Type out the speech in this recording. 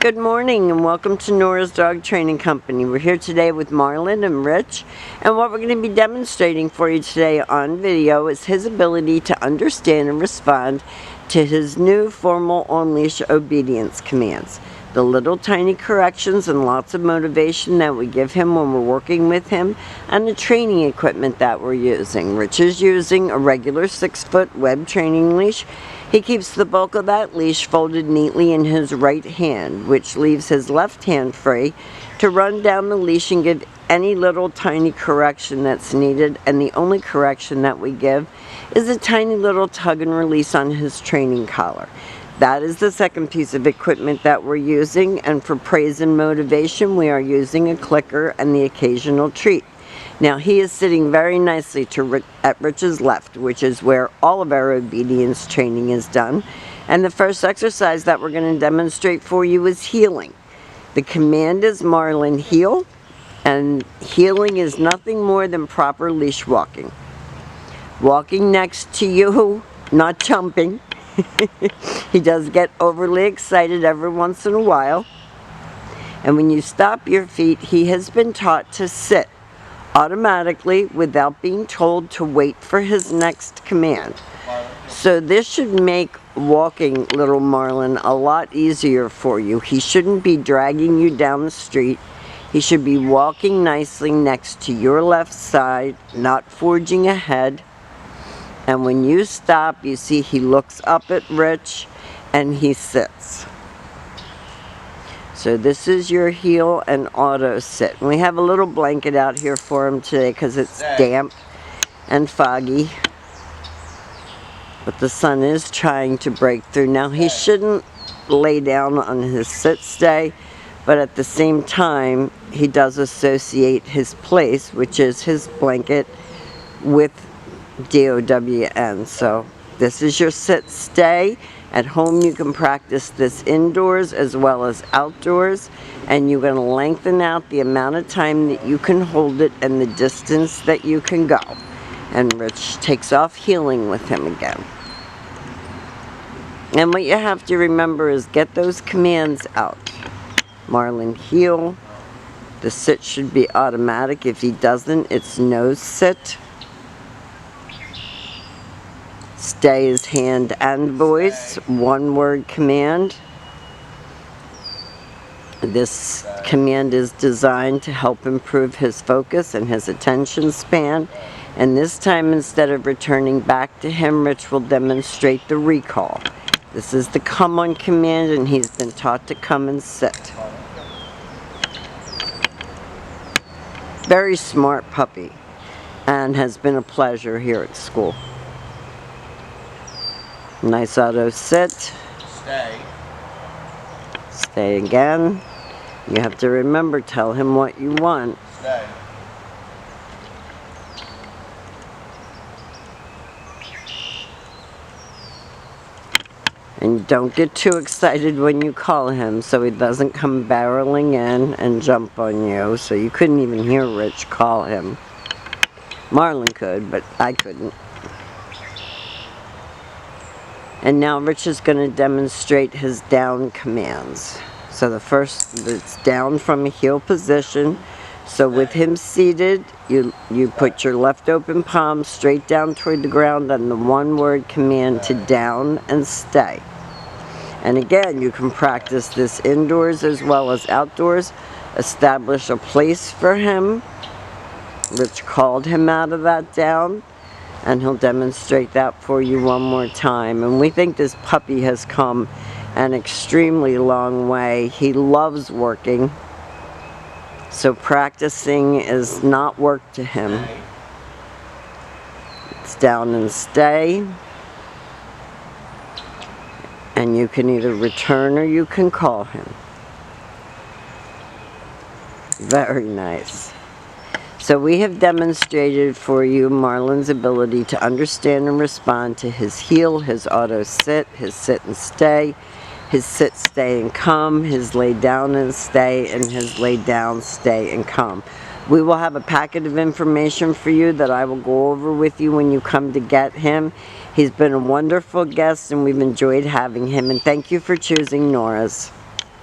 Good morning and welcome to Nora's Dog Training Company. We're here today with Marlin and Rich, and what we're going to be demonstrating for you today on video is his ability to understand and respond to his new formal on-leash obedience commands. The little tiny corrections and lots of motivation that we give him when we're working with him, and the training equipment that we're using. Rich is using a regular 6-foot web training leash. He keeps the bulk of that leash folded neatly in his right hand, which leaves his left hand free to run down the leash and give any little tiny correction that's needed, and the only correction that we give is a tiny little tug and release on his training collar. That is the second piece of equipment that we're using, and for praise and motivation we are using a clicker and the occasional treat. Now he is sitting very nicely at Rich's left, which is where all of our obedience training is done. And the first exercise that we're going to demonstrate for you is heeling. The command is Marlin heel, and heeling is nothing more than proper leash walking. Walking next to you, not jumping. He does get overly excited every once in a while. And when you stop your feet, he has been taught to sit automatically without being told to wait for his next command. So this should make walking little Marlin a lot easier for you. He shouldn't be dragging you down the street. He should be walking nicely next to your left side, not forging ahead. And when you stop, you see he looks up at Rich and he sits. So this is your heel and auto sit. And we have a little blanket out here for him today because it's damp and foggy. But the sun is trying to break through. Now he shouldn't lay down on his sit stay, but at the same time he does associate his place, which is his blanket, with DOWN. So this is your sit stay. At home you can practice this indoors as well as outdoors, and you're going to lengthen out the amount of time that you can hold it and the distance that you can go. And Rich takes off heeling with him again. And what you have to remember is get those commands out. Marlin heel. The sit should be automatic. If he doesn't, it's no sit. Stay is hand and voice, one word command. This command is designed to help improve his focus and his attention span. And this time, instead of returning back to him, Rich will demonstrate the recall. This is the come on command, and he's been taught to come and sit. Very smart puppy, and has been a pleasure here at school. Nice auto sit. Stay. Stay again. You have to remember, tell him what you want. Stay. And don't get too excited when you call him so he doesn't come barreling in and jump on you. So you couldn't even hear Rich call him. Marlin could, but I couldn't. And now Rich is going to demonstrate his down commands. So the first, it's down from a heel position. So with him seated, you put your left open palm straight down toward the ground on the one word command to down and stay. And again, you can practice this indoors as well as outdoors. Establish a place for him. Rich called him out of that down, and he'll demonstrate that for you one more time. And we think this puppy has come an extremely long way. He loves working, so practicing is not work to him. It's down and stay, and you can either return or you can call him. Very nice. So we have demonstrated for you Marlin's ability to understand and respond to his heel, his auto sit, his sit and stay, his sit, stay, and come, his lay down and stay, and his lay down, stay, and come. We will have a packet of information for you that I will go over with you when you come to get him. He's been a wonderful guest, and we've enjoyed having him, and thank you for choosing Nora's.